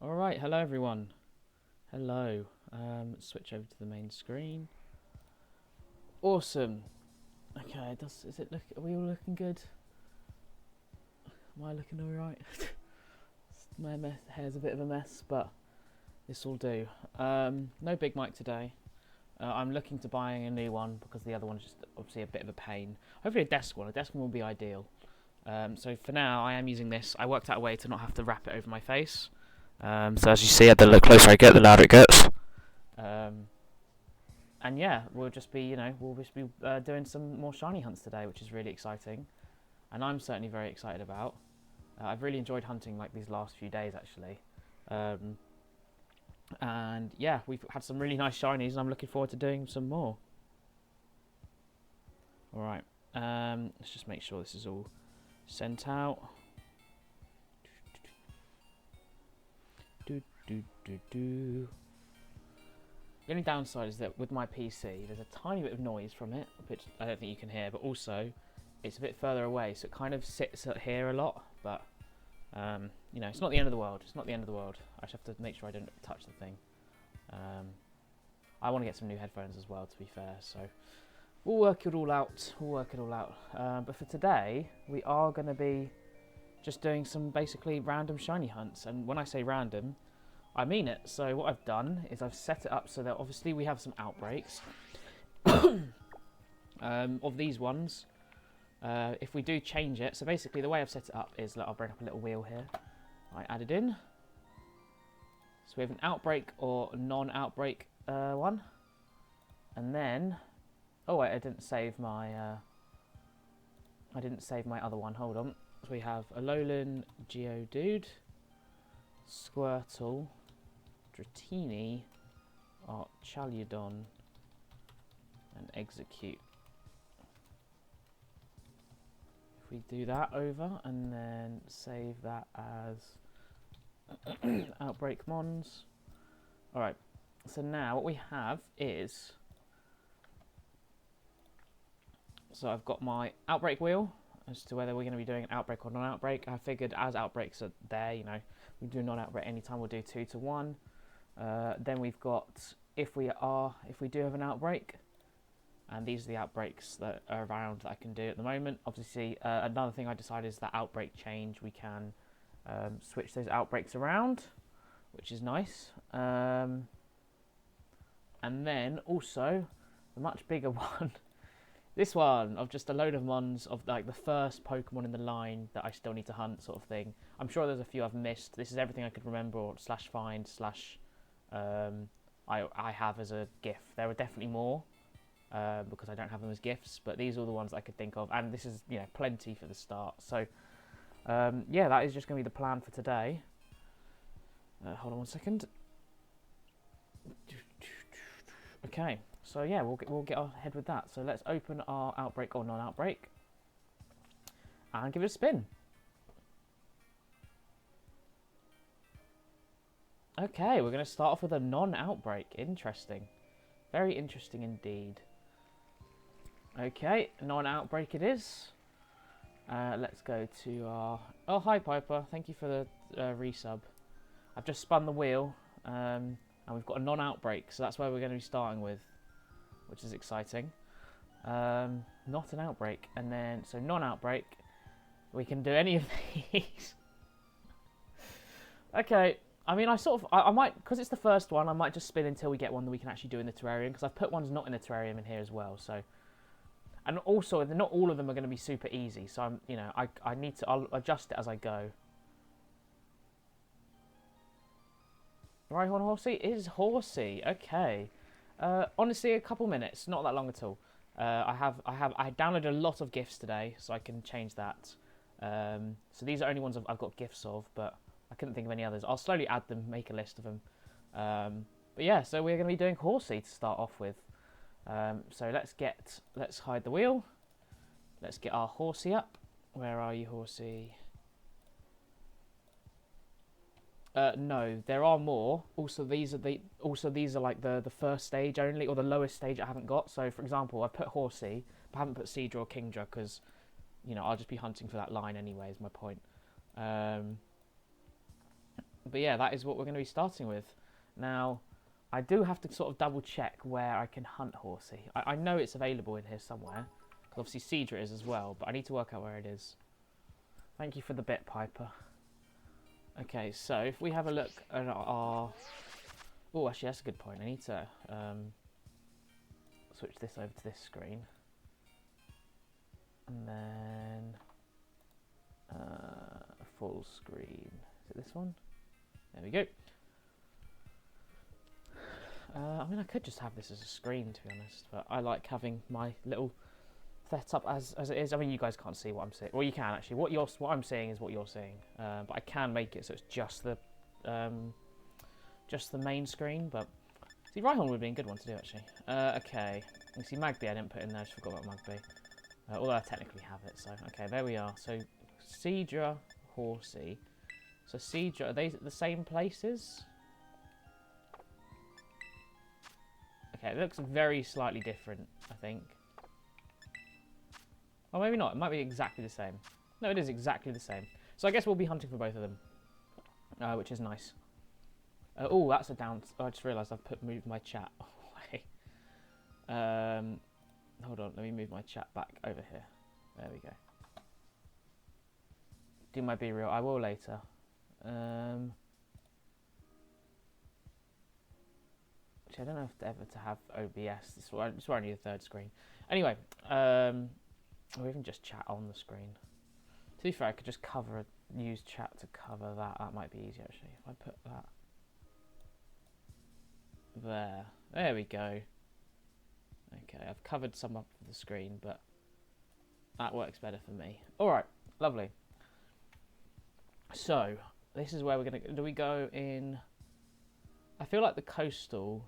Alright, hello everyone. Hello. Switch over to the main screen. Awesome. Okay, are we all looking good? Am I looking alright? My hair's a bit of a mess, but this will do. No big mic today. I'm looking to buying a new one because the other one's just obviously a bit of a pain. Hopefully a desk one. A desk one will be ideal. So for now, I am using this. I worked out a way to not have to wrap it over my face. So as you see, the closer I get, the louder it gets. And yeah, we'll just be doing some more shiny hunts today, which is really exciting, and I'm certainly very excited about. I've really enjoyed hunting like these last few days actually, and yeah, we've had some really nice shinies, and I'm looking forward to doing some more. All right, let's just make sure this is all sent out. The only downside is that with my PC, there's a tiny bit of noise from it, which I don't think you can hear, but also it's a bit further away, so it kind of sits here a lot, but you know, it's not the end of the world. It's not the end of the world. I just have to make sure I don't touch the thing. I want to get some new headphones as well, to be fair, so we'll work it all out. But for today, we are going to be just doing some basically random shiny hunts, and when I say random, I mean it. So what I've done is I've set it up so that obviously we have some outbreaks of these ones. If we do change it, so basically the way I've set it up is that I'll bring up a little wheel here. I added in. So we have an outbreak or non-outbreak one, and then oh wait, I didn't save my other one. Hold on. So we have a Alolan Geodude, Squirtle, Dratini, Chaludon, and Execute. If we do that over and then save that as Outbreak Mons. Alright, so now what we have is, so I've got my Outbreak wheel as to whether we're going to be doing an outbreak or non-outbreak. I figured as outbreaks are there, you know, we do non-outbreak anytime, we'll do 2 to 1. Then we've got if we do have an outbreak, and these are the outbreaks that are around that I can do at the moment. Obviously, another thing I decided is that outbreak change, we can switch those outbreaks around, which is nice. And then also the much bigger one. This one of just a load of mons of like the first Pokemon in the line that I still need to hunt, sort of thing. I'm sure there's a few I've missed. This is everything I could remember or slash find slash I have as a gift. There are definitely more because I don't have them as gifts, but these are all the ones I could think of, and this is, you know, plenty for the start. So yeah, that is just going to be the plan for today. Hold on one second. Okay. So yeah, we'll get ahead with that. So let's open our outbreak or non-outbreak and give it a spin. Okay, we're going to start off with a non-outbreak. Interesting. Very interesting indeed. Okay, non-outbreak it is. Let's go to our... Oh, hi Piper. Thank you for the resub. I've just spun the wheel and we've got a non-outbreak, so that's where we're going to be starting with, which is exciting. Not an outbreak, and then so non-outbreak, we can do any of these. Okay, I mean, I might, because it's the first one, I might just spin until we get one that we can actually do in the terrarium, because I've put ones not in the terrarium in here as well. So, and also not all of them are going to be super easy, so I'm, you know, I'll adjust it as I go. Right on Horsey is Horsey. Okay. Honestly, a couple minutes, not that long at all. I downloaded a lot of GIFs today, so I can change that. So these are only ones I've got GIFs of, but I couldn't think of any others. I'll slowly add them, make a list of them. But yeah, so we're going to be doing Horsey to start off with. So let's hide the wheel. Let's get our Horsey up. Where are you, Horsey? No, there are more. Also, these are like the first stage only, or the lowest stage I haven't got. So, for example, I put Horsey, but I haven't put Seadra or Kingdra because, you know, I'll just be hunting for that line anyway. Is my point. But yeah, that is what we're going to be starting with. Now, I do have to sort of double check where I can hunt Horsey. I know it's available in here somewhere, because obviously Cedra is as well, but I need to work out where it is. Thank you for the bit, Piper. Okay, so if we have a look at our... Oh, actually, that's a good point. I need to switch this over to this screen. And then... full screen. Is it this one? There we go. I mean, I could just have this as a screen, to be honest, but I like having my little setup as it is. I mean, you guys can't see what I'm seeing. Well, you can actually. What I'm seeing is what you're seeing, but I can make it so it's just the main screen. But see, Rhyhorn would be a good one to do actually. Okay, you see Magby. I didn't put in there. I just forgot about Magby. Although I technically have it. So okay, there we are. So Cedra, Horsey. So Cedra, are they the same places? Okay, it looks very slightly different, I think. Or maybe not. It might be exactly the same. No, it is exactly the same. So I guess we'll be hunting for both of them, which is nice. Oh, that's a down... Oh, I just realised I've moved my chat away. Hold on, let me move my chat back over here. There we go. Do my B-reel. I will later. Actually, I don't know if ever to have OBS. This is where I need a third screen. Anyway, or even just chat on the screen. To be fair, I could just use chat to cover that. That might be easier actually. If I put that there we go. Okay, I've covered some up for the screen, but that works better for me. All right, lovely. So this is where we're gonna. Do we go in? I feel like the coastal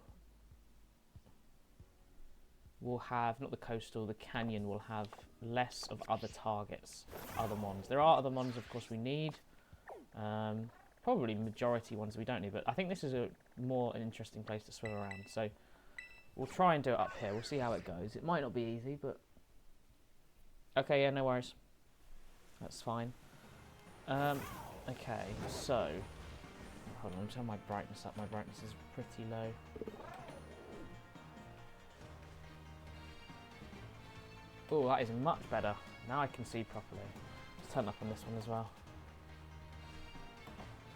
will have, not the coastal, the canyon will have less of other targets, other mons. There are other mons, of course, we need. Probably majority ones we don't need, but I think this is an interesting place to swim around. So we'll try and do it up here. We'll see how it goes. It might not be easy, but... Okay, yeah, no worries. That's fine. Okay, so... Hold on, let me turn my brightness up. My brightness is pretty low. Oh, that is much better. Now I can see properly. Let's turn up on this one as well.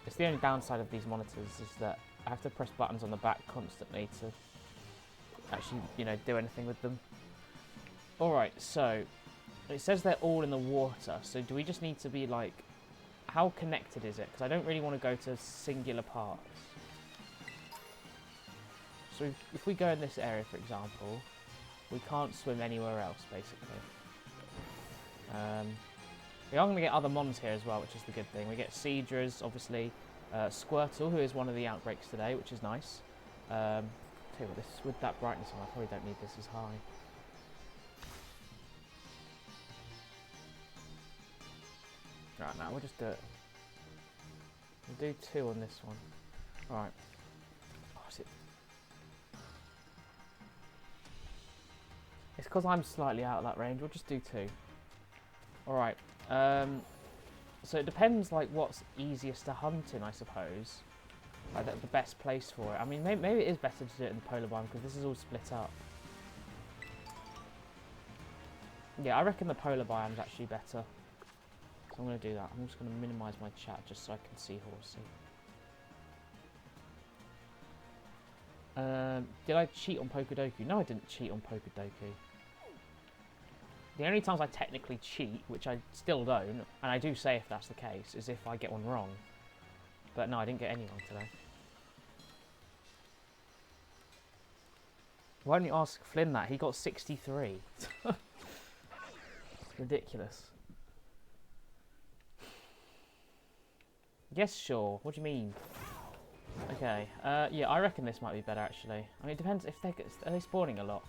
It's the only downside of these monitors is that I have to press buttons on the back constantly to actually, you know, do anything with them. Alright, so it says they're all in the water. So do we just need to be like, how connected is it? Because I don't really want to go to singular parts. So if we go in this area, for example, we can't swim anywhere else, basically. We are going to get other mons here as well, which is the good thing. We get Cedras, obviously, Squirtle, who is one of the outbreaks today, which is nice. Tell you what, this with that brightness on, I probably don't need this as high. Right, now we'll just do it. We'll do 2 on this one. Alright. Oh, is it? It's because I'm slightly out of that range. We'll just do 2. Alright. So it depends, like, what's easiest to hunt in, I suppose. Like, the best place for it. I mean, maybe it is better to do it in the polar biome, because this is all split up. Yeah, I reckon the polar biome is actually better. So I'm going to do that. I'm just going to minimise my chat just so I can see Horsey. Did I cheat on Pokedoku? No, I didn't cheat on Pokedoku. The only times I technically cheat, which I still don't, and I do say if that's the case, is if I get one wrong. But no, I didn't get any wrong today. Why don't you ask Flynn that? He got 63. Ridiculous. Yes, sure. What do you mean? Okay. Yeah, I reckon this might be better, actually. I mean, it depends if are they spawning a lot?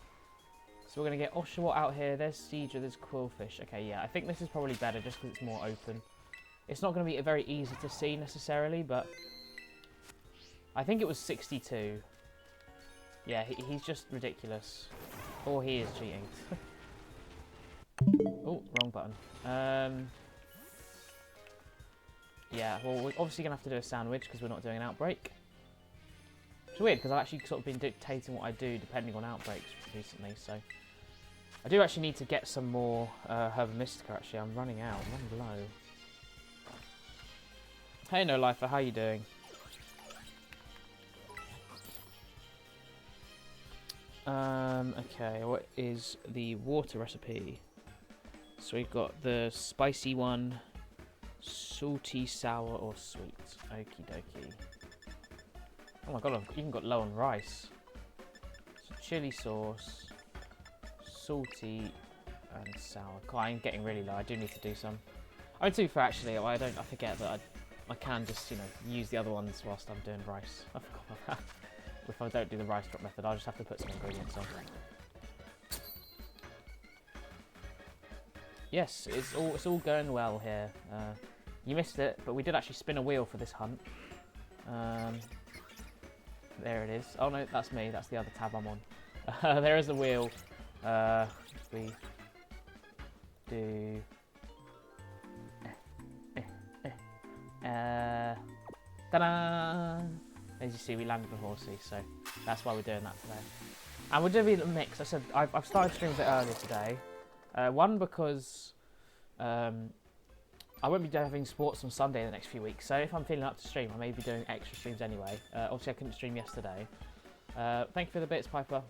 So we're going to get Oshawott out here. There's Cedra, there's Quillfish. Okay, yeah, I think this is probably better just because it's more open. It's not going to be very easy to see necessarily, but I think it was 62. Yeah, he's just ridiculous. Or he is cheating. Oh, wrong button. Yeah, well, we're obviously going to have to do a sandwich because we're not doing an outbreak. It's weird because I've actually sort of been dictating what I do depending on outbreaks recently, so... I do actually need to get some more Herba Mystica, actually. I'm running out. I'm running low. Hey, No Lifer, how you doing? Okay, what is the water recipe? So we've got the spicy one, salty, sour, or sweet. Okie dokie. Oh my god, I've even got low on rice. So chili sauce, salty, and sour. God, I'm getting really low. I do need to do some. I mean, to be fair, actually, I forget that I can just, you know, use the other ones whilst I'm doing rice. I forgot about that. If I don't do the rice drop method, I'll just have to put some ingredients on. Yes, it's all going well here. You missed it, but we did actually spin a wheel for this hunt. There it is. Oh no, that's me. That's the other tab I'm on. There is a wheel. We do. Ta-da! As you see, we landed the horsey, so that's why we're doing that today. And we're doing a mix. I said I've started streaming a bit earlier today. One, because I won't be having sports on Sunday in the next few weeks, so if I'm feeling up to stream, I may be doing extra streams anyway. Obviously, I couldn't stream yesterday. Thank you for the bits, Piper.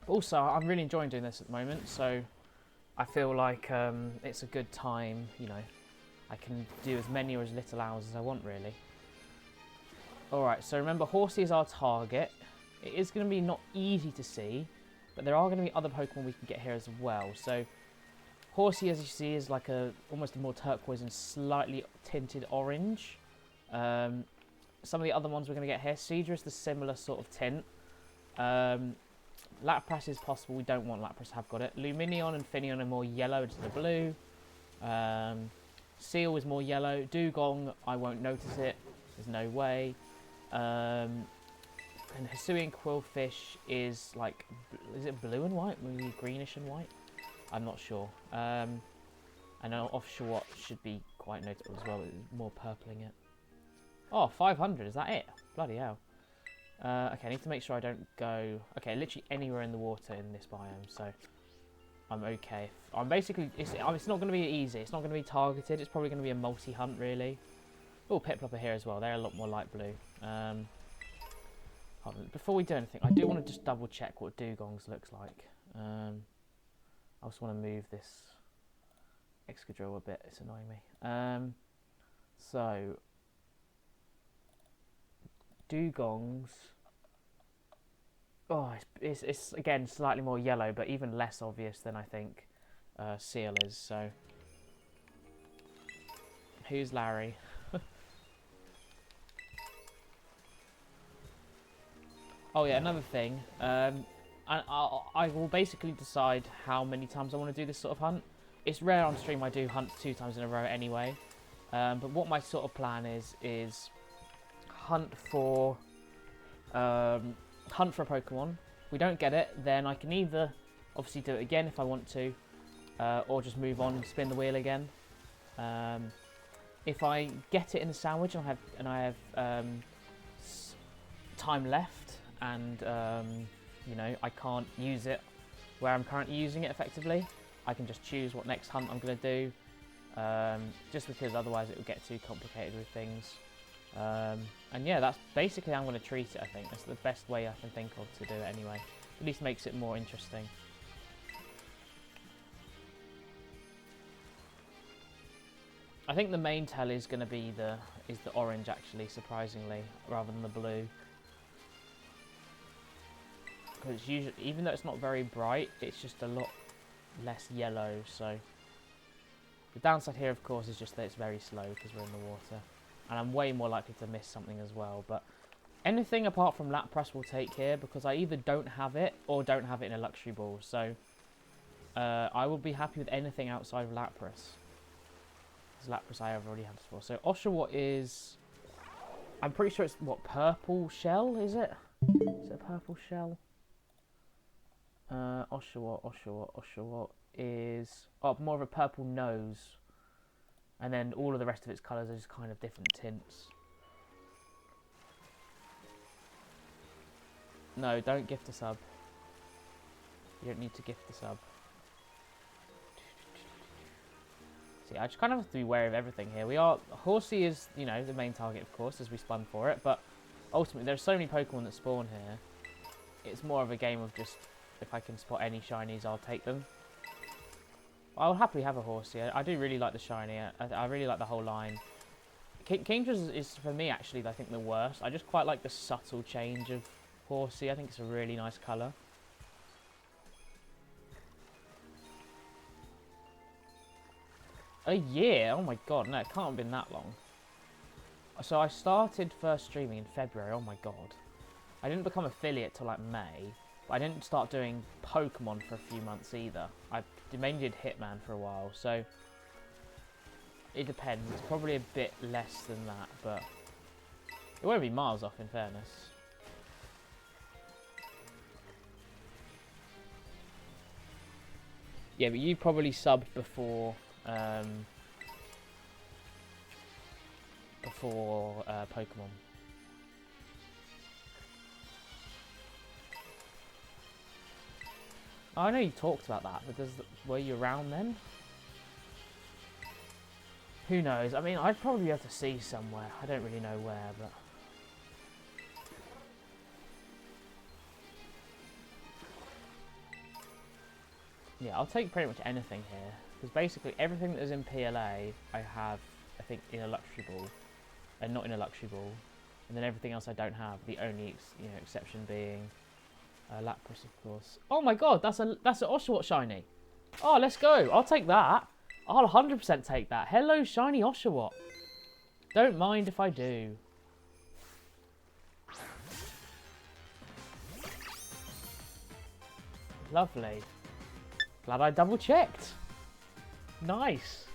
Also, I'm really enjoying doing this at the moment, so I feel like it's a good time, you know. I can do as many or as little hours as I want, really. Alright, so remember, Horsey is our target. It is going to be not easy to see, but there are going to be other Pokemon we can get here as well. So, Horsey, as you see, is like almost a more turquoise and slightly tinted orange. Some of the other ones we're going to get here, Cedra is the similar sort of tint. Lapras is possible. We don't want Lapras to have got it. Luminion and Finneon are more yellow into the blue. Seal is more yellow. Dugong, I won't notice it. There's no way. And Hisuian Quillfish is like, is it blue and white? Maybe greenish and white? I'm not sure. I know Offshore should be quite notable as well. It's more purpling it. Oh, 500. Is that it? Bloody hell. Okay, I need to make sure I don't go... Okay, literally anywhere in the water in this biome, so I'm okay. I'm basically... It's not going to be easy. It's not going to be targeted. It's probably going to be a multi-hunt, really. Oh, Piplup are here as well. They're a lot more light blue. Hold on. Before we do anything, I do want to just double-check what Dugong's looks like. I also want to move this Excadrill a bit. It's annoying me. So... Dugong's... Oh, it's again slightly more yellow, but even less obvious than I think Seal is. So, who's Larry? Oh yeah, another thing. I will basically decide how many times I want to do this sort of hunt. It's rare on stream I do hunts 2 times in a row anyway. But what my sort of plan is hunt for a Pokemon. If we don't get it, then I can either obviously do it again if I want to, or just move on and spin the wheel again. If I get it in the sandwich and I have time left, and you know, I can't use it where I'm currently using it effectively, I can just choose what next hunt I'm going to do, just because otherwise it would get too complicated with things. And yeah, that's basically how I'm going to treat it. I think that's the best way I can think of to do it anyway. At least makes it more interesting. I think the main tell is going to be the orange, actually, surprisingly, rather than the blue. Because usually, even though it's not very bright, it's just a lot less yellow. So the downside here, of course, is just that it's very slow because we're in the water. And I'm way more likely to miss something as well. But anything apart from Lapras will take here, because I either don't have it or don't have it in a luxury ball. So I will be happy with anything outside of Lapras. Because Lapras I have already had before. So Oshawott is... I'm pretty sure it's, what, purple shell, is it? Is it a purple shell? Oshawott is... Oh, more of a purple nose. And then all of the rest of its colours are just kind of different tints. No, don't gift a sub. You don't need to gift the sub. See, I just kind of have to be wary of everything here. Horsey is, you know, the main target, of course, as we spun for it, but ultimately there's so many Pokemon that spawn here. It's more of a game of just, if I can spot any shinies, I'll take them. I'll happily have a Horsey. I do really like the shiny. I really like the whole line. Kingdra is, for me, actually, I think the worst. I just quite like the subtle change of Horsey. I think it's a really nice colour. A year? Oh my god, no, it can't have been that long. So I started first streaming in February, oh my god. I didn't become affiliate till like May, but I didn't start doing Pokemon for a few months either. I mainly did Hitman for a while, so it depends. It's probably a bit less than that, but it won't be miles off in fairness. Yeah, but you probably subbed before Pokemon. Oh, I know you talked about that, but were you around then? Who knows? I mean, I'd probably have to see somewhere. I don't really know where, but... Yeah, I'll take pretty much anything here. Because basically everything that is in PLA, I have, I think, in a Luxury Ball. And not in a Luxury Ball. And then everything else I don't have. The only exception being Lapras, of course. Oh my god, that's an Oshawott shiny. Oh, let's go. I'll take that. I'll 100% take that. Hello, shiny Oshawott. Don't mind if I do. Lovely. Glad I double checked. Nice.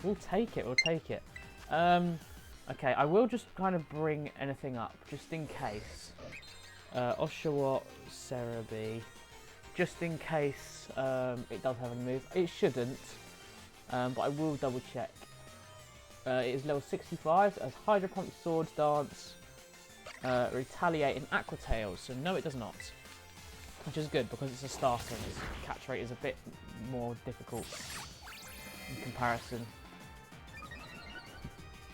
We'll take it. We'll take it. Okay, I will just kind of bring anything up just in case. Oshawott, Cerebi. Just in case it does have any moves. It shouldn't. But I will double check. It is level 65. It has Hydro Pump, Swords Dance, Retaliate, and Aqua Tails. So no, it does not. Which is good because it's a starter and its catch rate is a bit more difficult in comparison.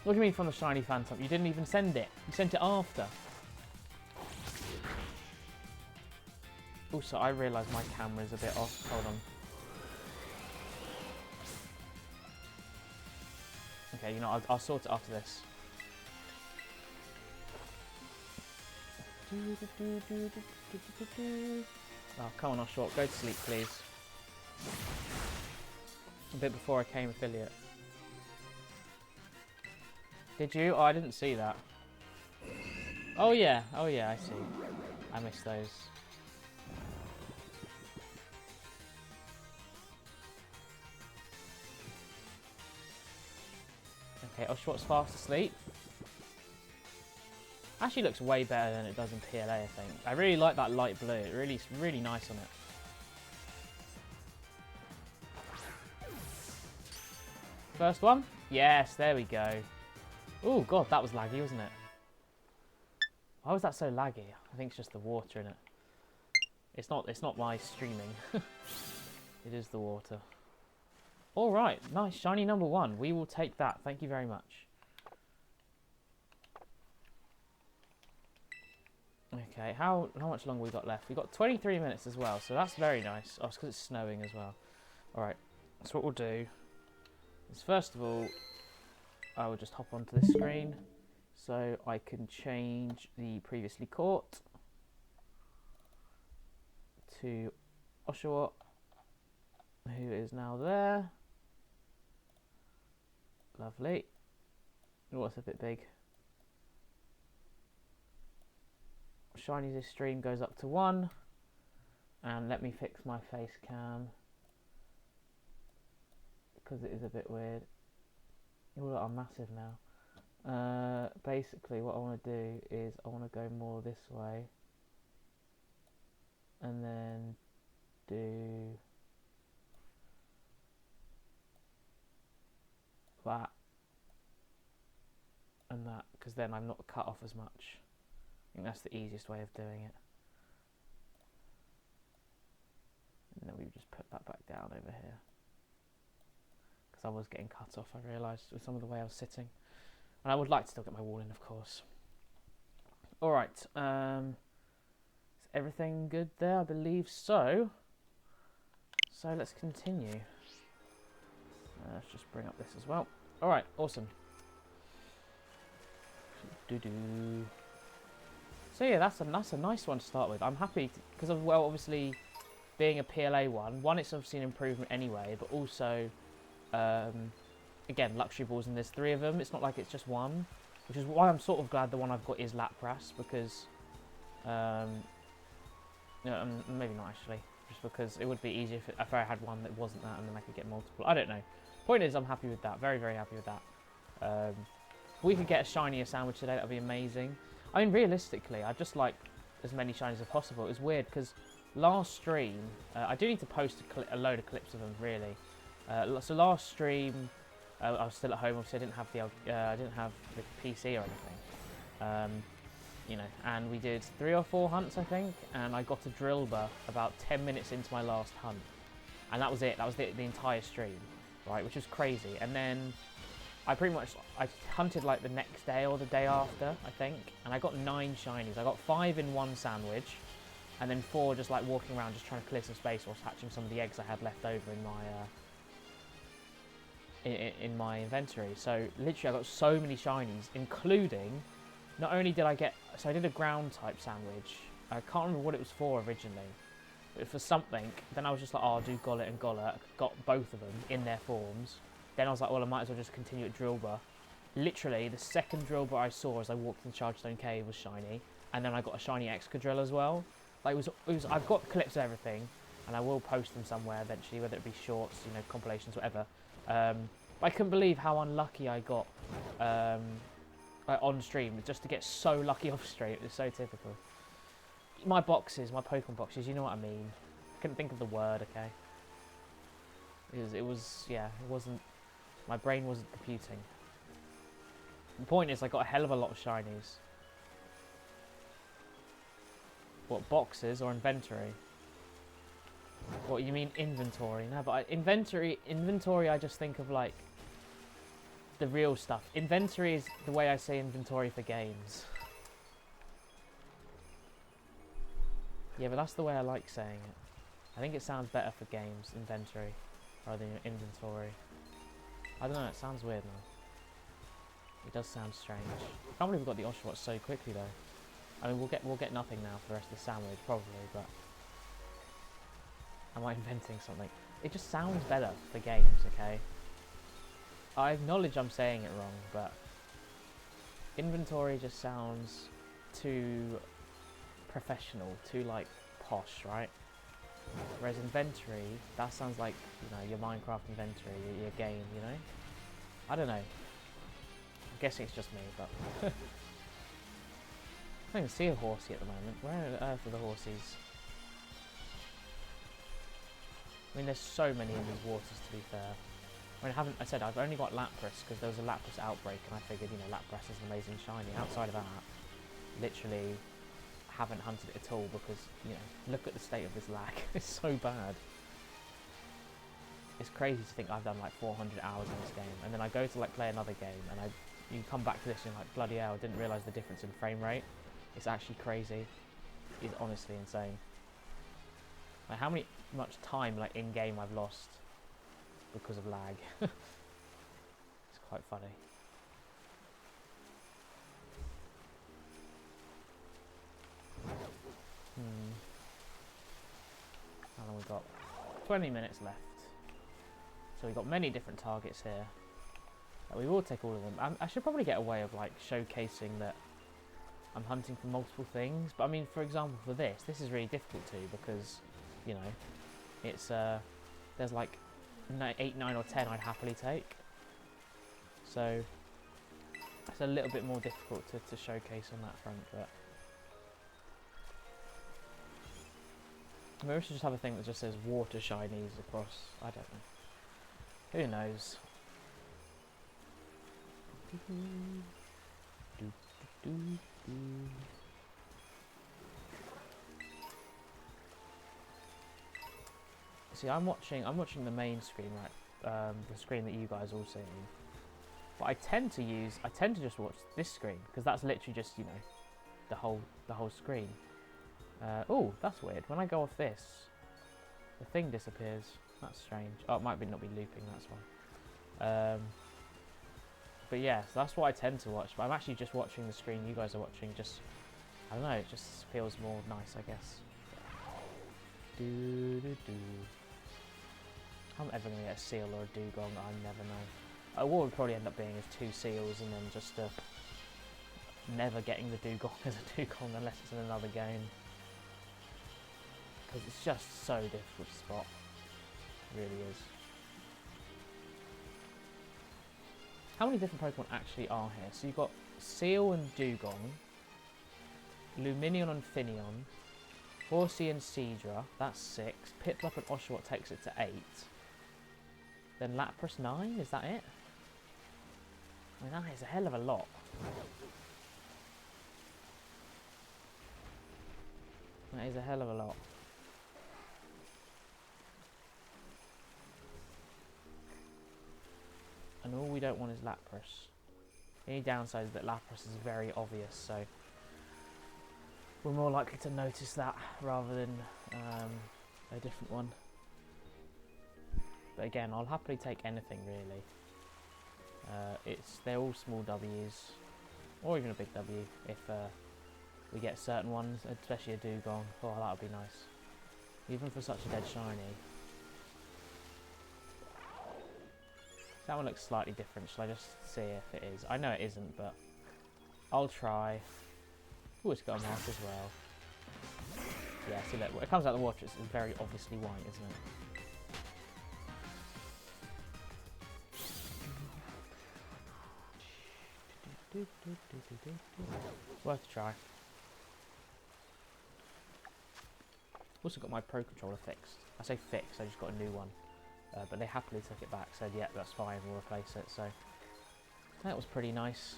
What do you mean from the shiny Phantom? You didn't even send it. You sent it after. Also, I realise my camera's a bit off. Hold on. Okay, you know, I'll sort it after this. Oh, come on, Oshawott. Go to sleep, please. A bit before I came affiliate. Did you? Oh, I didn't see that. Oh, yeah. Oh, yeah, I see. I missed those. Okay, Oshawott's fast asleep. Actually looks way better than it does in PLA, I think. I really like that light blue. It's really nice on it. First one? Yes, there we go. Oh god, that was laggy, wasn't it? Why was that so laggy? I think it's just the water in it. It's not my streaming. It is the water. Alright, nice, shiny number 1. We will take that. Thank you very much. Okay, how much longer we got left? We've got 23 minutes as well, so that's very nice. Oh, it's because it's snowing as well. Alright, so what we'll do is first of all, I will just hop onto this screen so I can change the previously caught to Oshawott, who is now there. Lovely. Oh, it's a bit big. Shiny this stream goes up to 1. And let me fix my face cam because it is a bit weird. Oh, I'm massive now. Basically what I want to do is I want to go more this way and then do that because then I'm not cut off as much. I think that's the easiest way of doing it. And then we just put that back down over here. Because I was getting cut off, I realised, with some of the way I was sitting. And I would like to still get my wall in, of course. Alright, is everything good there? I believe so. So let's continue. Let's just bring up this as well. Alright, awesome. So yeah, that's a nice one to start with. I'm happy because of, well, obviously being a PLA one, it's obviously an improvement anyway, but also again, luxury balls, and there's 3 of them. It's not like it's just one, which is why I'm sort of glad the one I've got is Lapras, because no, maybe not actually, just because it would be easier if I had one that wasn't that, and then I could get multiple. I don't know. Point is, I'm happy with that. Very, very happy with that. If we could get a shinier sandwich today, that would be amazing. I mean, realistically, I'd just like as many shinies as possible. It was weird because last stream, I do need to post a load of clips of them, really. So last stream, I was still at home. Obviously, I didn't have the PC or anything. You know, and we did 3 or 4 hunts, I think, and I got a Drillbur about 10 minutes into my last hunt, and that was it. That was the entire stream, right? Which was crazy. And then I hunted like the next day or the day after, I think, and I got 9 shinies. I got 5 in one sandwich, and then 4 just like walking around, just trying to clear some space whilst hatching some of the eggs I had left over in my inventory. So literally, I got so many shinies, including not only did I get, so I did a ground type sandwich. I can't remember what it was for originally, but for something. Then I was just like, oh, I'll do Gollet and Gollet. Got both of them in their forms. Then I was like, well, I might as well just continue at Drillbur. Literally, the second Drillbur I saw as I walked in Chargestone Cave was shiny, and then I got a shiny Excadrill as well. Like it was. I've got clips of everything, and I will post them somewhere eventually, whether it be shorts, you know, compilations, whatever. But I couldn't believe how unlucky I got on stream, just to get so lucky off stream. It was so typical. My boxes, my Pokemon boxes, you know what I mean. Couldn't think of the word, okay. It was, yeah, it wasn't. My brain wasn't computing. The point is, I got a hell of a lot of shinies. What, boxes or inventory? What, you mean inventory? No, but inventory, I just think of like the real stuff. Inventory is the way I say inventory for games. Yeah, but that's the way I like saying it. I think it sounds better for games, inventory, rather than inventory. I don't know, it sounds weird now. It does sound strange. I can't believe we got the Oshawott so quickly though. I mean, we'll get nothing now for the rest of the sandwich, probably, but am I inventing something? It just sounds better for games, okay? I acknowledge I'm saying it wrong, but inventory just sounds too professional, too like posh, right? Whereas inventory, that sounds like, you know, your Minecraft inventory, your game, you know? I don't know. I'm guessing it's just me, but I don't even see a horsey at the moment. Where on earth are the horsies? I mean, there's so many in these waters, to be fair. I mean, I've only got Lapras because there was a Lapras outbreak, and I figured, you know, Lapras is an amazing shiny. Outside of that, literally haven't hunted it at all because, you know, look at the state of this lag. It's so bad. It's crazy to think I've done like 400 hours in this game, and then I go to like play another game, and you come back to this and you're like, bloody hell, I didn't realise the difference in frame rate. It's actually crazy. It's honestly insane. Like how much time like in game I've lost because of lag. It's quite funny. How long we got? 20 minutes left. So we've got many different targets here. We will take all of them. I should probably get a way of like showcasing that I'm hunting for multiple things. But I mean, for example, for this is really difficult to, because, you know, it's there's like 8, 9 or 10 I'd happily take. So it's a little bit more difficult to showcase on that front, but maybe we should just have a thing that just says water shinies across. I don't know. Who knows? Do, do. See, I'm watching the main screen, right? The screen that you guys all see. But I tend to just watch this screen because that's literally just, you know, the whole screen. Oh, that's weird. When I go off this, the thing disappears. That's strange. Oh, it might not be looping. That's why. But yeah, so that's what I tend to watch. But I'm actually just watching the screen you guys are watching. Just, I don't know. It just feels more nice, I guess. Do do do. I'm ever gonna get a seal or a dugong. I never know. What would probably end up being is 2 seals and then just never getting the dugong as a dugong unless it's in another game. Because it's just so difficult to spot. It really is. How many different Pokemon actually are here? So you've got Seal and Dugong, Luminion and Finneon, Horsey and Seadra, that's 6, Piplup and Oshawott takes it to 8. Then Lapras 9, is that it? I mean, that is a hell of a lot. That is a hell of a lot. And all we don't want is Lapras. The only downside is that Lapras is very obvious, so we're more likely to notice that rather than a different one. But again, I'll happily take anything really. They're all small W's, or even a big W if we get certain ones, especially a Dugong. Oh, that would be nice, even for such a dead shiny. That one looks slightly different. Shall I just see if it is? I know it isn't, but I'll try. Oh, it's got a mark as well. Yeah, see, look, when it comes out of the water, it's very obviously white, isn't it? Worth a try. Also got my Pro Controller fixed. I say fixed, I just got a new one. But they happily took it back, said, yeah, that's fine, we'll replace it. So that was pretty nice.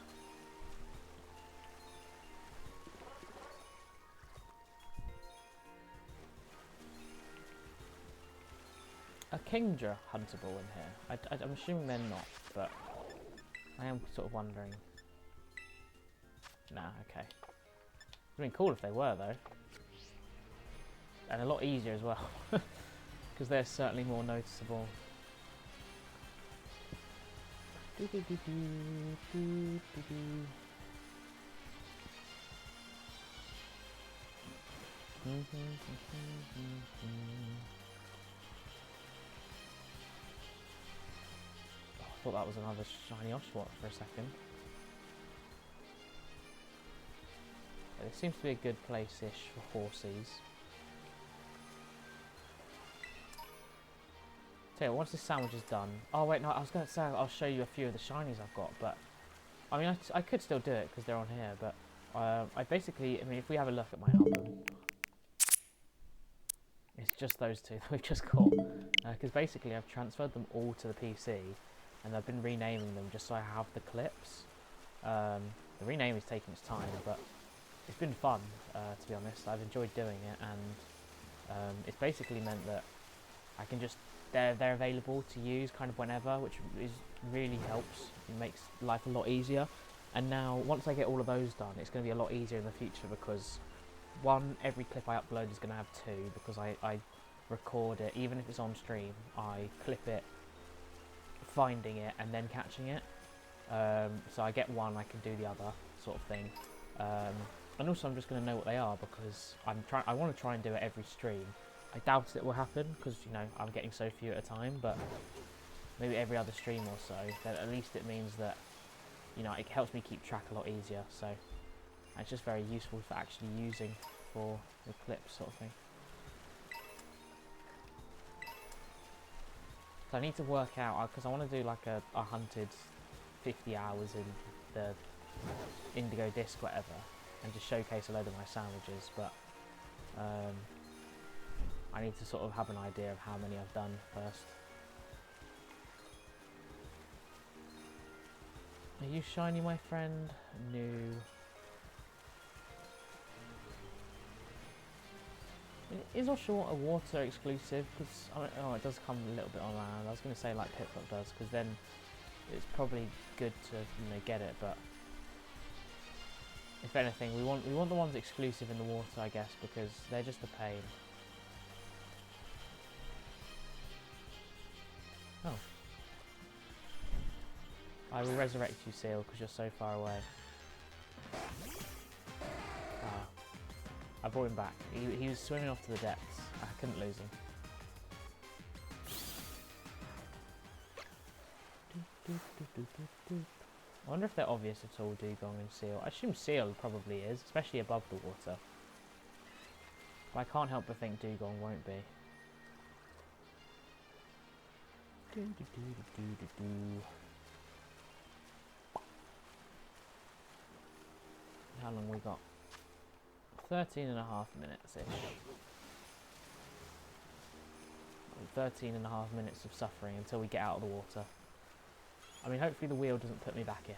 A Kingdra huntable in here? I'm assuming they're not, but I am sort of wondering. Nah, okay. It would have been cool if they were, though. And a lot easier as well, because they're certainly more noticeable. I thought that was another shiny Oshawott for a second. Yeah, this seems to be a good place-ish for horsies. Tell you what, once this sandwich is done... Oh wait, no, I was going to say I'll show you a few of the shinies I've got, but... I mean, I could still do it because they're on here, but... I mean, if we have a look at my album... It's just those two that we've just got. Because basically I've transferred them all to the PC, and I've been renaming them just so I have the clips. The rename is taking its time, but it's been fun, to be honest. I've enjoyed doing it, and it's basically meant that I can just... They're available to use kind of whenever, which really helps. It makes life a lot easier. And now, once I get all of those done, it's going to be a lot easier in the future because, one, every clip I upload is going to have 2 because I record it, even if it's on stream, I clip it, finding it, and then catching it. So I get one, I can do the other sort of thing. And also I'm just going to know what they are because I want to try and do it every stream. I doubt it will happen because, you know, I'm getting so few at a time, but maybe every other stream or so, then at least it means that, you know, it helps me keep track a lot easier, so it's just very useful for actually using for the clips sort of thing. So I need to work out, because I want to do like a hunted 50 hours in the Indigo disc, whatever, and just showcase a load of my sandwiches, but I need to sort of have an idea of how many I've done first. Are you shiny, my friend? No. Is Oshawott a water exclusive? Because oh, it does come a little bit on land. I was going to say like Piplup does, because then it's probably good to get it. But if anything, we want the ones exclusive in the water, I guess, because they're just a pain. Oh. I will resurrect you, Seal, because you're so far away. Ah. I brought him back. He was swimming off to the depths. I couldn't lose him. I wonder if they're obvious at all, Dugong and Seal. I assume Seal probably is, especially above the water. But I can't help but think Dugong won't be. How long we got? 13 and a half minutes-ish. 13 and a half minutes of suffering until we get out of the water. I mean, hopefully the wheel doesn't put me back in.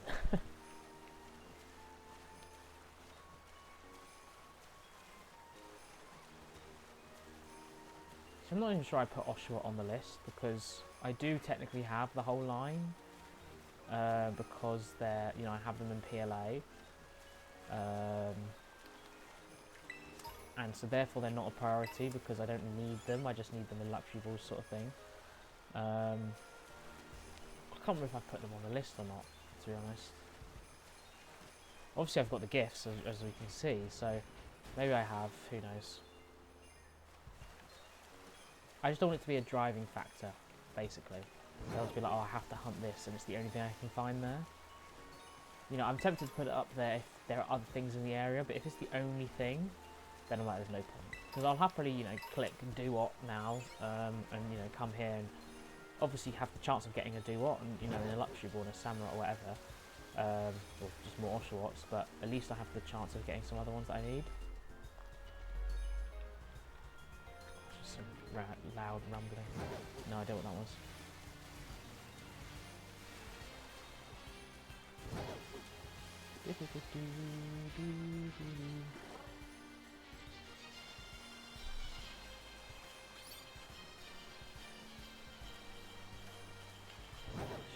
So I'm not even sure I put Oshawott on the list, because I do technically have the whole line. Because they're, I have them in PLA. And so therefore they're not a priority, because I don't need them, I just need them in luxury balls sort of thing. I can't remember if I put them on the list or not, to be honest. Obviously I've got the gifts, as we can see, so maybe I have, who knows. I just don't want it to be a driving factor, basically. So I'll just be like, oh, I have to hunt this, and it's the only thing I can find there. I'm tempted to put it up there if there are other things in the area, but if it's the only thing, then I'm like, there's no point. Because I'll happily, click do-what now, and, come here and obviously have the chance of getting a do-what, and, in a luxury ball, and a samurai or whatever, or just more Oshawotts, but at least I have the chance of getting some other ones that I need. Just some loud rumbling. No idea what that was.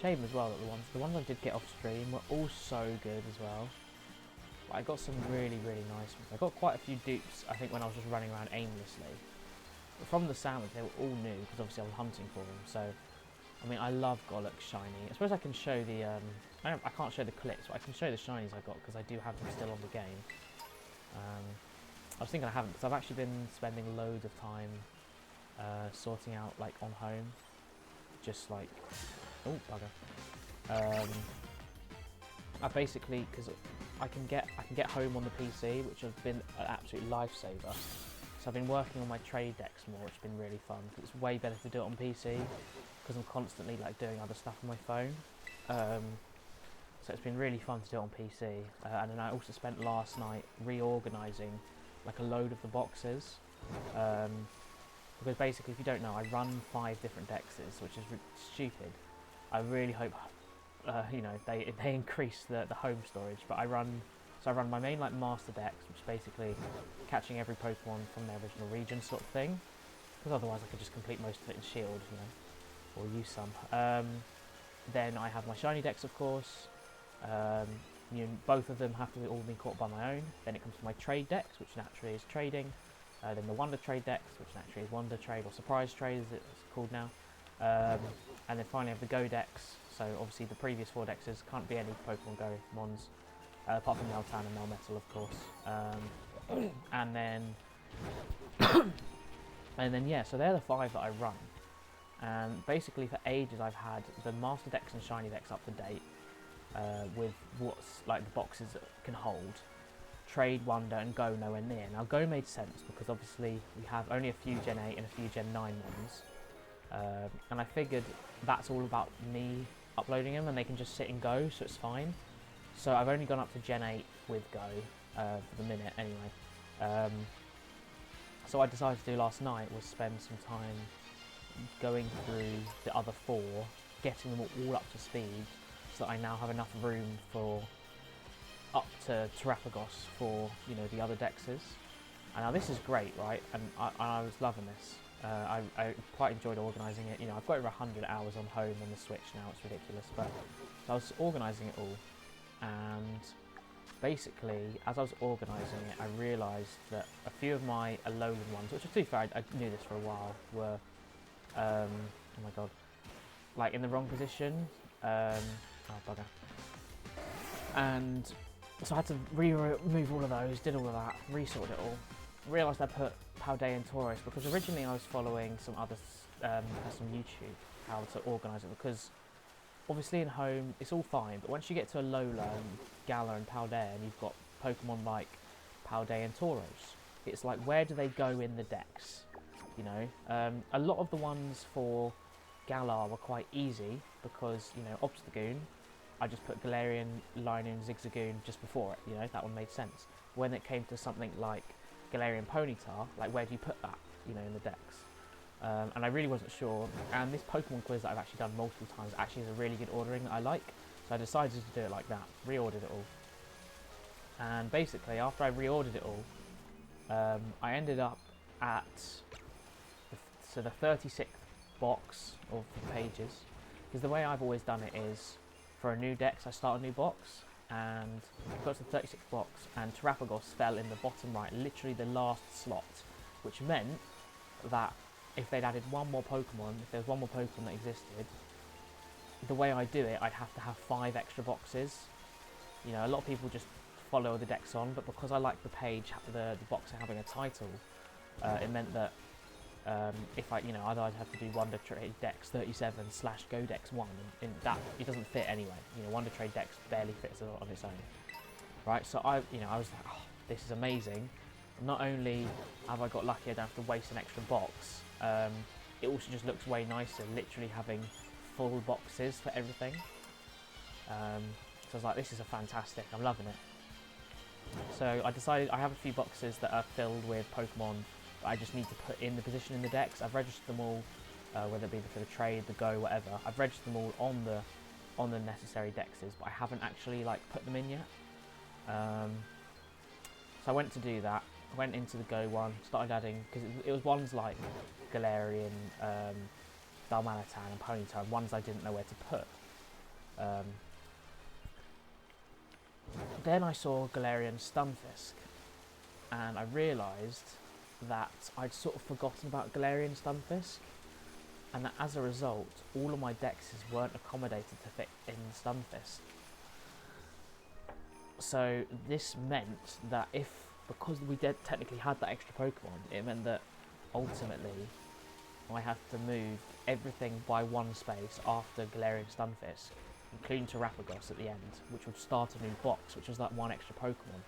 Shame as well that the ones I did get off stream were all so good as well. But I got some really nice ones. I got quite a few dupes, I think, when I was just running around aimlessly. But from the sound, they were all new, because obviously I was hunting for them. So, I mean, I love Golok shiny. I suppose I can show the I can't show the clips, but I can show the shinies I got, because I do have them still on the game. I was thinking I haven't, because I've actually been spending loads of time sorting out, like, on home. Just like, oh bugger. I basically, because I can get home on the PC, which has been an absolute lifesaver. So I've been working on my trade decks more, which has been really fun. Cause it's way better to do it on PC, because I'm constantly like doing other stuff on my phone. So it's been really fun to do it on PC. And then I also spent last night reorganising like a load of the boxes. Because basically, if you don't know, I run 5 different dexes, which is stupid. I really hope, they increase the home storage. But I run my main like master dex, which is basically catching every Pokemon from their original region sort of thing. Because otherwise, I could just complete most of it in Shield, or use some. Then I have my shiny dex, of course. Both of them have to all be caught by my own. Then it comes to my trade dex, which naturally is trading. Then the Wonder Trade Dex, which naturally is Wonder Trade, or Surprise Trade as it's called now. And then finally I have the Go Dex, so obviously the previous 4 dexes can't be any Pokemon Go Mons, apart from Meltan and Melmetal, of course. And then yeah, so they're the 5 that I run. And basically for ages I've had the Master Dex and Shiny Dex up to date, with what's like the boxes that can hold. Trade, Wonder and Go nowhere near. Now Go made sense because obviously we have only a few Gen 8 and a few Gen 9 ones, and I figured that's all about me uploading them and they can just sit and go, so it's fine. So I've only gone up to Gen 8 with Go for the minute anyway. So I decided to do last night was spend some time going through the other 4, getting them all up to speed, so that I now have enough room for up to Terrapagos for, the other dexes. And now this is great, right? And I was loving this. I quite enjoyed organising it. You know, I've got over 100 hours on home on the Switch now. It's ridiculous, but so I was organising it all, and basically, as I was organising it, I realised that a few of my Alolan ones, which to be fair, I knew this for a while, were oh my god, like in the wrong position. Oh bugger. And so I had to remove all of those, did all of that, resorted it all. Realised I put Paldean and Tauros because originally I was following some other person on YouTube how to organise it, because obviously in home it's all fine, but once you get to Alola and Galar and Paldean, you've got Pokemon like Paldean and Tauros. It's like, where do they go in the decks? You know, a lot of the ones for Galar were quite easy because, you know, Obstagoon, I just put Galarian, Linoon, Zigzagoon just before it, you know, that one made sense. When it came to something like Galarian Ponyta, like where do you put that, you know, in the decks? And I really wasn't sure, and this Pokemon quiz that I've actually done multiple times actually is a really good ordering that I like, so I decided to do it like that, reordered it all. And basically, after I reordered it all, I ended up at the 36th box of the pages, because the way I've always done it is, for a new dex I start a new box, and I got to the 36th box, and Terrapagos fell in the bottom right, literally the last slot, which meant that if they'd added one more Pokemon, if there was one more Pokemon that existed, the way I do it, I'd have to have 5 extra boxes. You know, a lot of people just follow the dex on, but because I like the page, the box having a title, it meant that if I, you know, either I'd have to do Wonder Trade Dex 37 / Go Dex 1, and that, it doesn't fit anyway. You know, Wonder Trade Dex barely fits on its own. Right, so I was like, oh, this is amazing. Not only have I got lucky, I don't have to waste an extra box, it also just looks way nicer, literally having full boxes for everything. So I was like, this is a fantastic, I'm loving it. So I decided I have a few boxes that are filled with Pokemon that I just need to put in the position in the decks. I've registered them all, whether it be for the trade, the go, whatever. I've registered them all on the necessary dexes, but I haven't actually like put them in yet. So I went to do that. I went into the go one, started adding, because it was ones like Galarian, Darmanitan and Ponyta, ones I didn't know where to put. Then I saw Galarian Stunfisk, and I realised that I'd sort of forgotten about Galarian Stunfisk, and that as a result, all of my dexes weren't accommodated to fit in Stunfisk. So this meant that because we technically had that extra Pokemon, it meant that ultimately I had to move everything by one space after Galarian Stunfisk, including Terrapagos at the end, which would start a new box, which was like one extra Pokemon.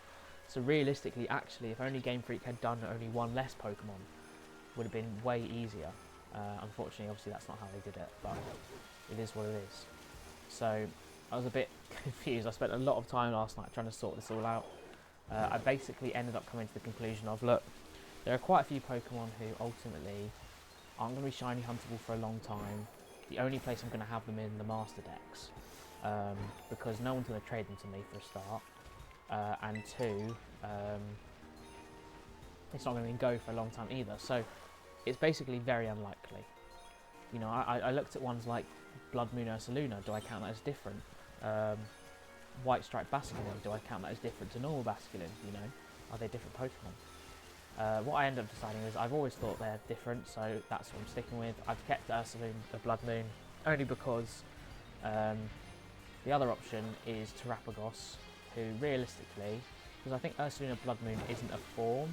So realistically, actually, if only Game Freak had done only one less Pokemon, would have been way easier. Unfortunately, obviously that's not how they did it, but it is what it is. So I was a bit confused. I spent a lot of time last night trying to sort this all out. I basically ended up coming to the conclusion of, look, there are quite a few Pokemon who ultimately aren't going to be shiny huntable for a long time. The only place I'm going to have them in the Master Decks, because no one's going to trade them to me for a start, and 2, it's not going to go for a long time either. So it's basically very unlikely. You know, I looked at ones like Blood Moon Ursaluna. Do I count that as different? White Stripe Basculin. Do I count that as different to normal Basculin? You know, are they different Pokemon? What I ended up deciding is I've always thought they're different, so that's what I'm sticking with. I've kept Ursaluna, the Blood Moon, only because the other option is Terrapagos, who realistically, because I think Ursaluna Blood Moon isn't a form.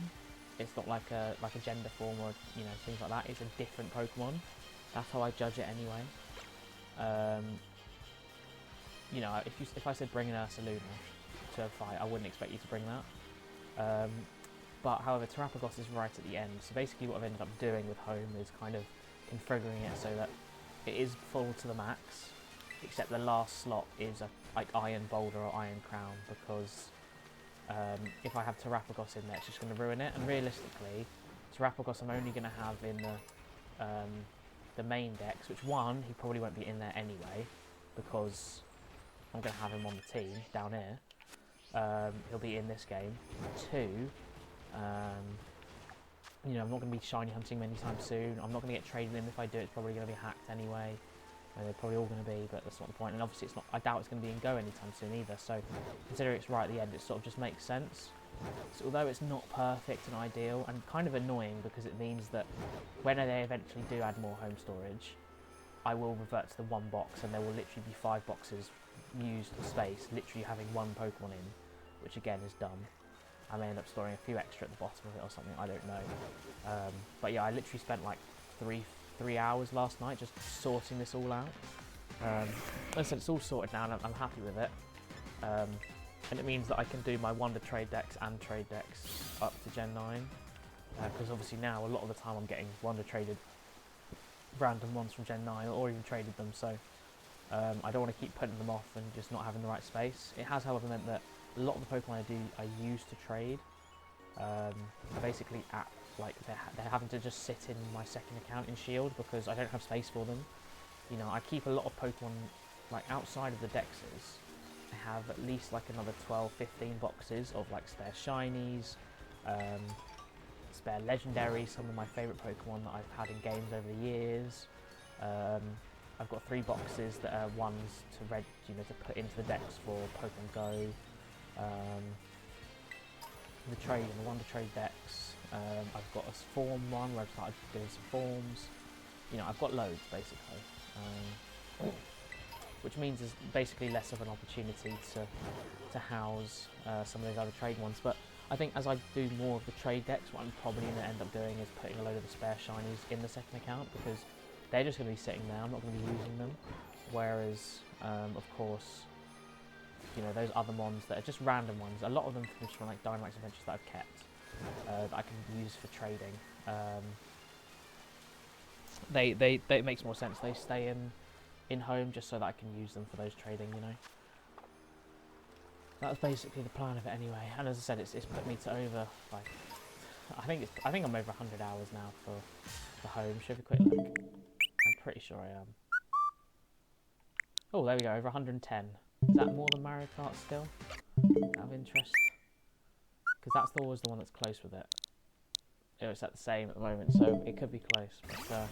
It's not like a gender form or, you know, things like that. It's a different Pokemon. That's how I judge it anyway. You know, if I said bring an Ursaluna to a fight, I wouldn't expect you to bring that. But however, Terrapagos is right at the end. So basically what I've ended up doing with home is kind of configuring it so that it is full to the max, except the last slot is like Iron Boulder or Iron Crown, because if I have Terrapagos in there, it's just going to ruin it. And realistically, Terrapagos I'm only going to have in the main decks, which one, he probably won't be in there anyway, because I'm going to have him on the team down here. He'll be in this game. 2, You know, I'm not going to be shiny hunting anytime soon. I'm not going to get traded in. If I do, it's probably going to be hacked anyway. And they're probably all going to be, but that's not the point. And obviously, it's not. I doubt it's going to be in Go anytime soon either. So, considering it's right at the end, it sort of just makes sense. So, although it's not perfect and ideal, and kind of annoying because it means that when they eventually do add more home storage, I will revert to the one box, and there will literally be 5 boxes used space, literally having one Pokemon in, which again is dumb. I may end up storing a few extra at the bottom of it or something, I don't know. But yeah, I literally spent like three hours last night just sorting this all out. Like I said, it's all sorted now and I'm happy with it. And it means that I can do my Wonder Trade decks and Trade decks up to Gen 9. Because obviously now, a lot of the time I'm getting Wonder Traded random ones from Gen 9 or even traded them, so I don't want to keep putting them off and just not having the right space. It has, however, meant that a lot of the Pokemon I use to trade are basically at, like, they're having to just sit in my second account in Shield because I don't have space for them. You know, I keep a lot of Pokemon, like, outside of the dexes. I have at least, like, another 12, 15 boxes of, like, spare shinies, spare legendaries, some of my favourite Pokemon that I've had in games over the years. I've got 3 boxes that are ones to put into the decks for Pokemon Go. The trade and the Wonder Trade decks. I've got a form one where I've started doing some forms. You know, I've got loads basically, which means there's basically less of an opportunity to house some of those other trade ones. But I think as I do more of the trade decks, what I'm probably going to end up doing is putting a load of the spare shinies in the second account because they're just going to be sitting there. I'm not going to be using them. Whereas, of course, you know, those other mons that are just random ones, a lot of them from like Dynamax Adventures that I've kept, that I can use for trading. It makes more sense. They stay in home just so that I can use them for those trading, you know. That's basically the plan of it anyway. And as I said, it's put me to over, like, I think I'm over 100 hours now for home. Should we quick look? I'm pretty sure I am. Oh, there we go, over 110. Is that more than Mario Kart still? Out of interest? Because that's always the one that's close with it. It's at the same at the moment, so it could be close. But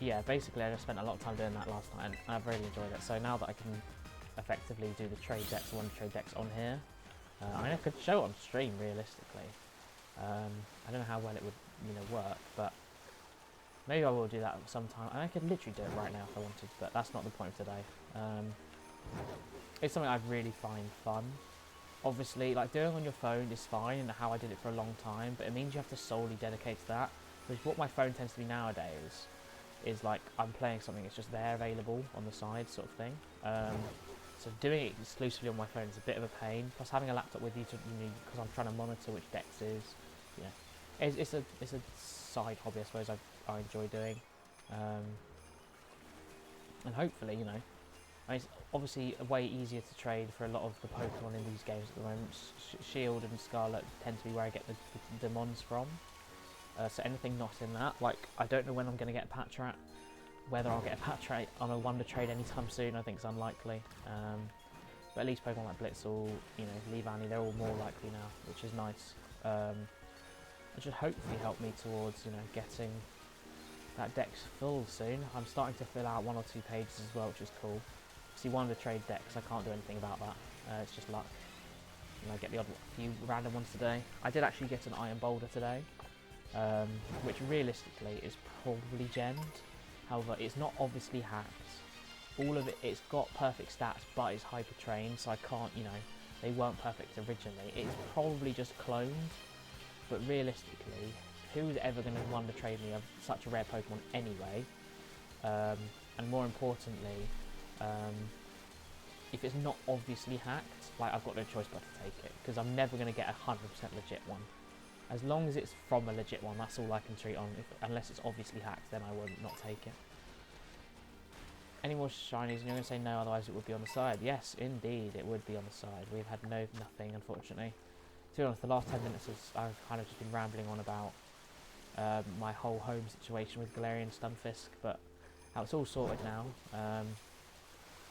yeah, basically I just spent a lot of time doing that last night and I've really enjoyed it. So now that I can effectively do the trade decks, Wonder Trade decks on here, I mean I could show it on stream realistically. I don't know how well it would, you know, work, but maybe I will do that sometime. And I could literally do it right now if I wanted, but that's not the point of today. It's something I really find fun. Obviously, like, doing on your phone is fine and how I did it for a long time, but it means you have to solely dedicate to that. Which what my phone tends to be nowadays is like I'm playing something, it's just there available on the side sort of thing. So doing it exclusively on my phone is a bit of a pain. Plus having a laptop with you to, you know, because I'm trying to monitor which decks is, you know, it's a side hobby I suppose I enjoy doing. And hopefully, you know, I mean, it's obviously way easier to trade for a lot of the Pokemon in these games at the moment. Shield and Scarlet tend to be where I get the mons from. So anything not in that, like, I don't know when I'm going to get Patrat. Whether I'll get a Patrat on a Wonder Trade anytime soon, I think is unlikely. But at least Pokemon like Blitzle, you know, Leavanny, they're all more likely now, which is nice. It should hopefully help me towards, you know, getting that deck's full soon. I'm starting to fill out 1 or 2 pages as well, which is cool. See, Wonder Trade decks, I can't do anything about that. It's just luck. You know, I get the odd few random ones today. I did actually get an Iron Boulder today, which realistically is probably gemmed. However, it's not obviously hacked. All of it, it's got perfect stats, but it's hyper trained, so I can't, you know, they weren't perfect originally. It's probably just cloned, but realistically, who's ever going to Wonder Trade me of such a rare Pokemon anyway? And more importantly, if it's not obviously hacked, like, I've got no choice but to take it, because I'm never going to get a 100% legit one. As long as it's from a legit one, that's all I can treat on. Unless it's obviously hacked, then I will not take it. Any more shinies? And you're going to say no, otherwise it would be on the side. Yes, indeed, it would be on the side. We've had nothing, unfortunately. To be honest, the last 10 minutes I've kind of just been rambling on about my whole home situation with Galarian Stunfisk, but it's all sorted now.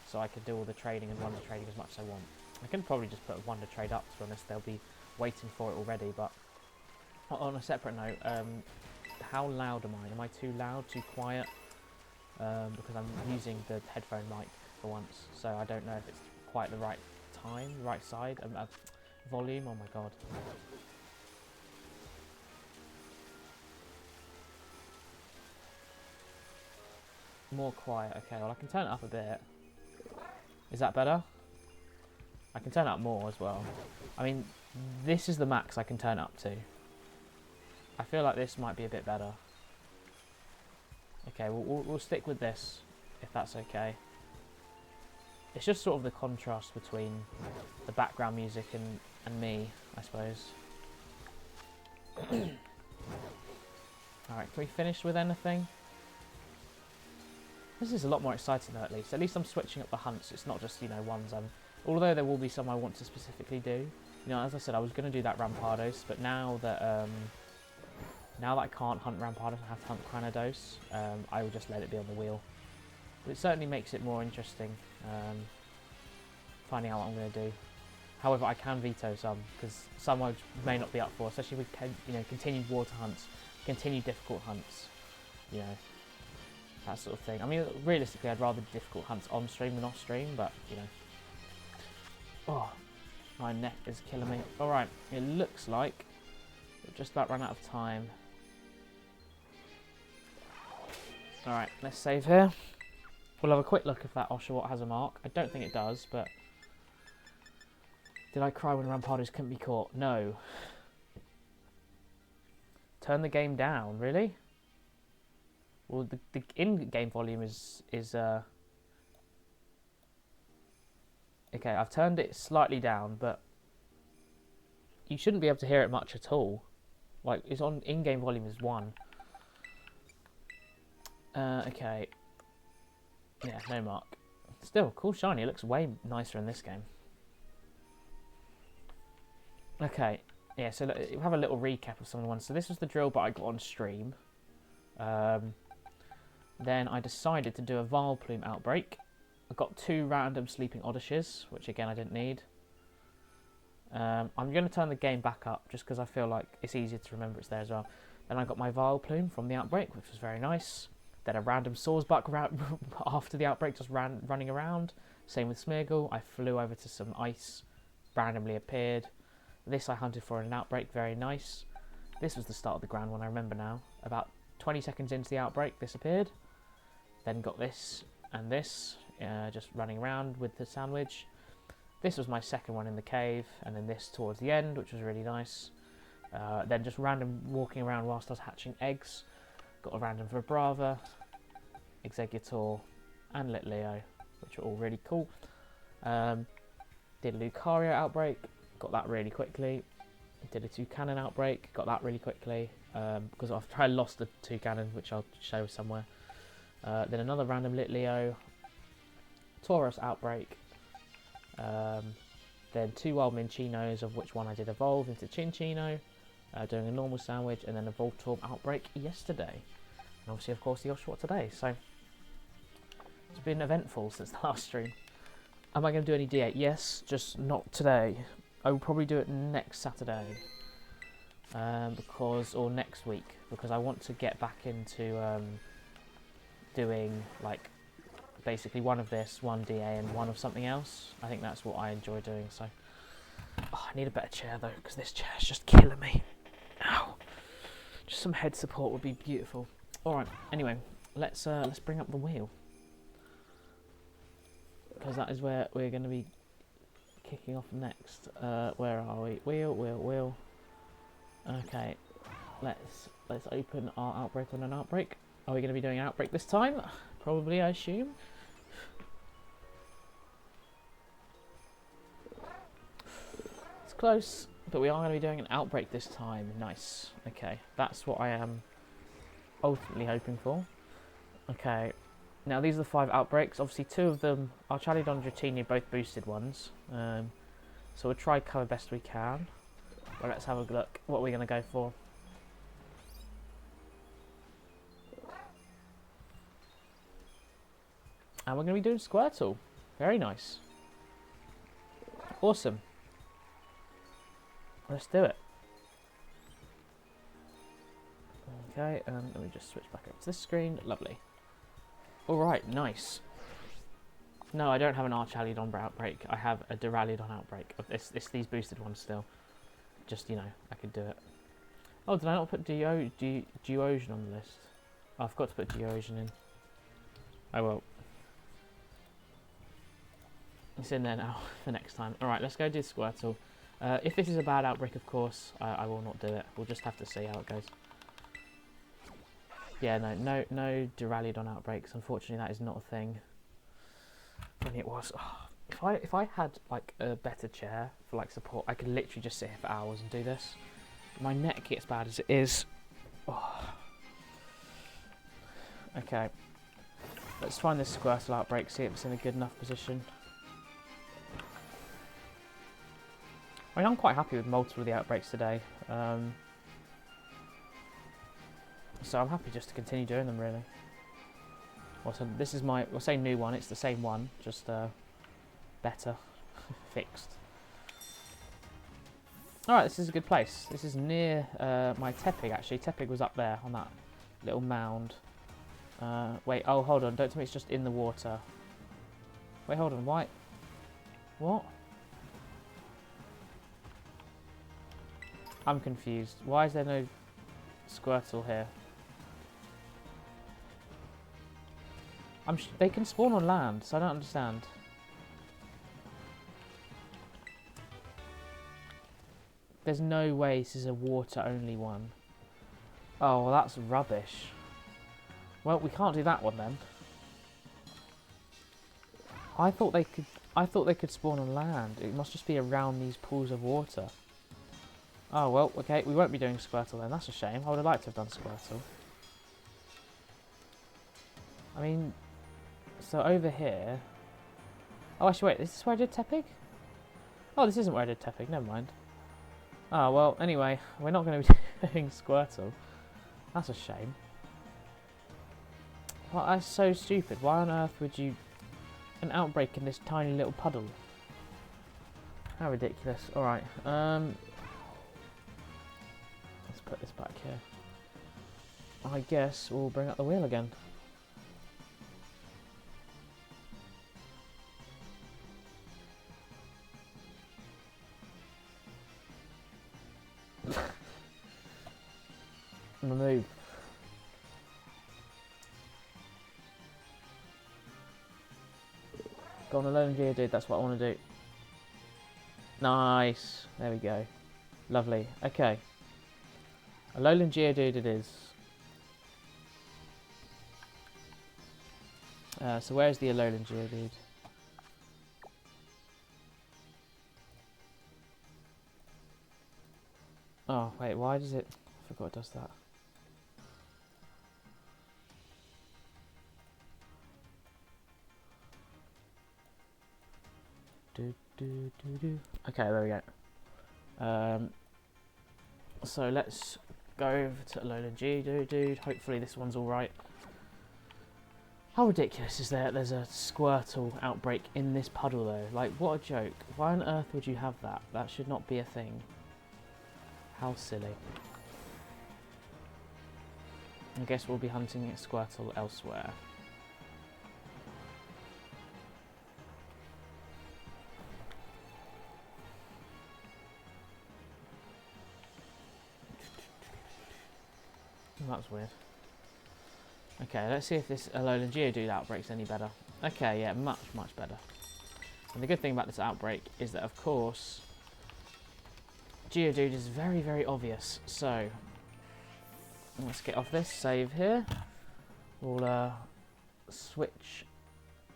So I can do all the trading and Wonder Trading as much as I want. I can probably just put a Wonder Trade up, to be honest. They'll be waiting for it already, but On a separate note, how loud am I? Am I too loud, too quiet? Because I'm using the headphone mic for once, so I don't know if it's quite the right time, right side, volume. Oh my god. More quiet. Okay, well I can turn it up a bit. Is that better? I can turn it up more as well. I mean, this is the max I can turn it up to. I feel like this might be a bit better. Okay, we'll stick with this, if that's okay. It's just sort of the contrast between the background music and me, I suppose. Alright, can we finish with anything? This is a lot more exciting though, at least. At least I'm switching up the hunts. It's not just, you know, ones I'm... Although there will be some I want to specifically do. You know, as I said, I was going to do that Rampardos, but now that I can't hunt Rampardos and have to hunt Granados, I will just let it be on the wheel. But it certainly makes it more interesting, finding out what I'm going to do. However, I can veto some, because some I may not be up for, especially with, you know, continued water hunts, continued difficult hunts, you know, that sort of thing. I mean, realistically, I'd rather difficult hunts on stream than off stream, but, you know. Oh, my neck is killing me. Alright, it looks like we've just about run out of time. Alright, let's save here. We'll have a quick look if that Oshawott has a mark. I don't think it does, but... Did I cry when Rampardos couldn't be caught? No. Turn the game down, really? Well, the in-game volume is okay, I've turned it slightly down, but you shouldn't be able to hear it much at all. Like, it's on in-game volume is 1. Okay. Yeah, no mark. Still, cool shiny. It looks way nicer in this game. Okay. Yeah, so we'll have a little recap of some of the ones. So this was the drill but I got on stream. Then I decided to do a Vile Plume outbreak. I got 2 random Sleeping Odysseys, which again I didn't need. I'm going to turn the game back up just because I feel like it's easier to remember it's there as well. Then I got my Vile Plume from the outbreak, which was very nice. Then a random Sawsbuck after the outbreak, just running around. Same with Smeargle. I flew over to some ice, randomly appeared. This I hunted for in an outbreak, very nice. This was the start of the grand one, I remember now. About 20 seconds into the outbreak, this appeared. Then got this and this, just running around with the sandwich. This was my second one in the cave, and then this towards the end, which was really nice. Then just random walking around whilst I was hatching eggs. Got a random Vibrava, Executor, and Litleo, which were all really cool. Did a Lucario outbreak, got that really quickly. Did a Toucanon outbreak, got that really quickly, because I lost the Toucanon, which I'll show somewhere. Then another random Litleo, Tauros outbreak, then 2 wild Minchinos, of which one I did evolve into Chinchino, doing a normal sandwich, and then a Voltorb outbreak yesterday. And obviously, of course, the Oshawott today. So it's been eventful since the last stream. Am I going to do any D8? Yes, just not today. I will probably do it next Saturday, or next week, because I want to get back into doing like basically one of this, one DA, and one of something else. I think that's what I enjoy doing. So I need a better chair though, because this chair is just killing me. Ow! Just some head support would be beautiful. All right. Anyway, let's bring up the wheel, because that is where we're going to be kicking off next. Where are we? Wheel. Okay, let's open our outbreak on an outbreak. Are we going to be doing an outbreak this time? Probably, I assume. It's close, but we are going to be doing an outbreak this time. Nice. Okay, that's what I am ultimately hoping for. Okay. Now these are the 5 outbreaks. Obviously 2 of them are Chalidon and Dratini, both boosted ones. So we'll try cover best we can. But let's have a look what we're going to go for. And we're going to be doing Squirtle. Very nice. Awesome. Let's do it. Okay, let me just switch back over to this screen. Lovely. Alright, nice. No, I don't have an Archaludon outbreak. I have a Duraludon outbreak. It's these boosted ones still. Just, you know, I could do it. Oh, did I not put Geosion on the list? Oh, I forgot to put Geosion in. Oh well. It's in there now for next time. Alright, let's go do Squirtle. If this is a bad outbreak, of course, I will not do it. We'll just have to see how it goes. Yeah, no Duraludon outbreaks. Unfortunately, that is not a thing. I mean, it was. Oh, if I had like a better chair for like support, I could literally just sit here for hours and do this. My neck gets bad as it is. Oh. Okay, let's find this Squirtle outbreak. See if it's in a good enough position. I mean, I'm quite happy with multiple of the outbreaks today. So I'm happy just to continue doing them, really. Also, this is my, we'll say new one, it's the same one, just better, fixed. Alright, this is a good place. This is near my Tepig, actually. Tepig was up there on that little mound. Wait, oh, hold on, don't tell me it's just in the water. Wait, hold on, why? What? I'm confused. Why is there no Squirtle here? They can spawn on land, so I don't understand. There's no way this is a water-only one. Oh, well, that's rubbish. Well, we can't do that one then. I thought they could spawn on land. It must just be around these pools of water. Oh, well, okay, we won't be doing Squirtle then. That's a shame. I would have liked to have done Squirtle. I mean, so over here... Oh, actually, wait, is this where I did Tepig? Oh, this isn't where I did Tepig, never mind. Oh, well, anyway, we're not going to be doing Squirtle. That's a shame. Well, that's so stupid. Why on earth would you... An outbreak in this tiny little puddle? How ridiculous. Alright, let's put this back here. I guess we'll bring up the wheel again. Remove. Go on alone, Geodude, that's what I want to do. Nice. There we go. Lovely. Okay. Alolan Geodude it is. So where's the Alolan Geodude? Oh, wait, why does it... I forgot it does that. Okay, there we go. So let's go over to Alolan Geodude. Hopefully this one's alright. How ridiculous is that there's a Squirtle outbreak in this puddle though? Like, what a joke. Why on earth would you have that? That should not be a thing. How silly. I guess we'll be hunting Squirtle elsewhere. Oh, that's weird. Okay, let's see if this Alolan Geodude outbreak's any better. Okay, yeah, much, much better. And the good thing about this outbreak is that, of course, Geodude is very, very obvious. So, let's get off this, save here. We'll switch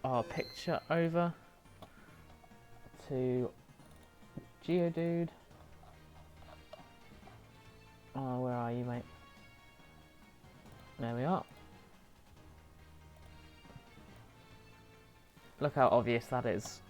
our picture over to Geodude. Oh, where are you, mate? There we are. Look how obvious that is.